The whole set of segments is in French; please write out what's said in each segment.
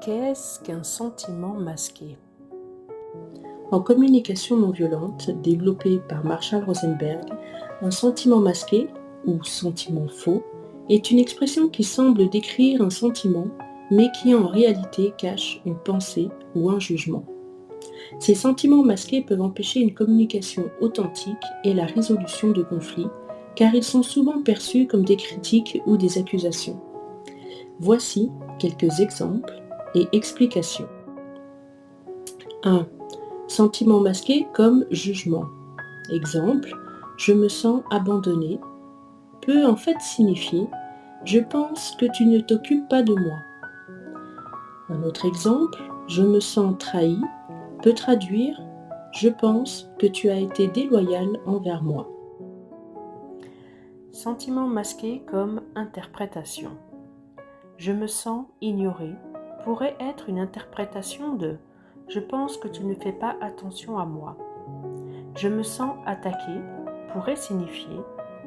Qu'est-ce qu'un sentiment masqué? En communication non violente, développée par Marshall Rosenberg, un sentiment masqué, ou sentiment faux, est une expression qui semble décrire un sentiment, mais qui en réalité cache une pensée ou un jugement. Ces sentiments masqués peuvent empêcher une communication authentique et la résolution de conflits, car ils sont souvent perçus comme des critiques ou des accusations. Voici quelques exemples et explications. 1. Sentiment masqué comme jugement. Exemple, je me sens abandonné peut en fait signifier je pense que tu ne t'occupes pas de moi. Un autre exemple, je me sens trahi peut traduire je pense que tu as été déloyal envers moi. Sentiment masqué comme interprétation. Je me sens ignoré pourrait être une interprétation de je pense que tu ne fais pas attention à moi. Je me sens attaqué pourrait signifier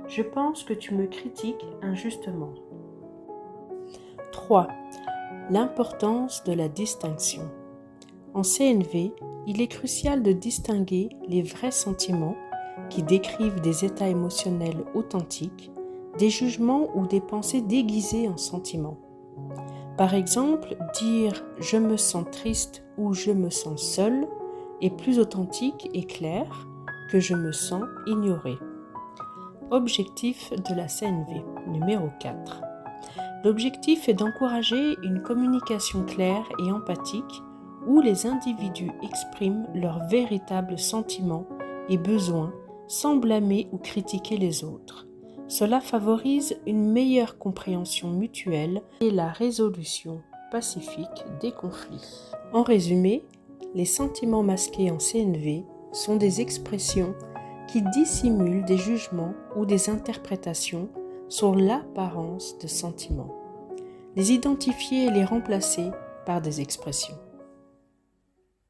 je pense que tu me critiques injustement. 3. L'importance de la distinction. En CNV, il est crucial de distinguer les vrais sentiments qui décrivent des états émotionnels authentiques, des jugements ou des pensées déguisées en sentiments. Par exemple, dire « je me sens triste » ou « je me sens seul » est plus authentique et clair que « je me sens ignoré ». Objectif de la CNV, numéro 4. L'objectif est d'encourager une communication claire et empathique où les individus expriment leurs véritables sentiments et besoins sans blâmer ou critiquer les autres. Cela favorise une meilleure compréhension mutuelle et la résolution pacifique des conflits. En résumé, les sentiments masqués en CNV sont des expressions qui dissimulent des jugements ou des interprétations sur l'apparence de sentiments. Les identifier et les remplacer par des expressions.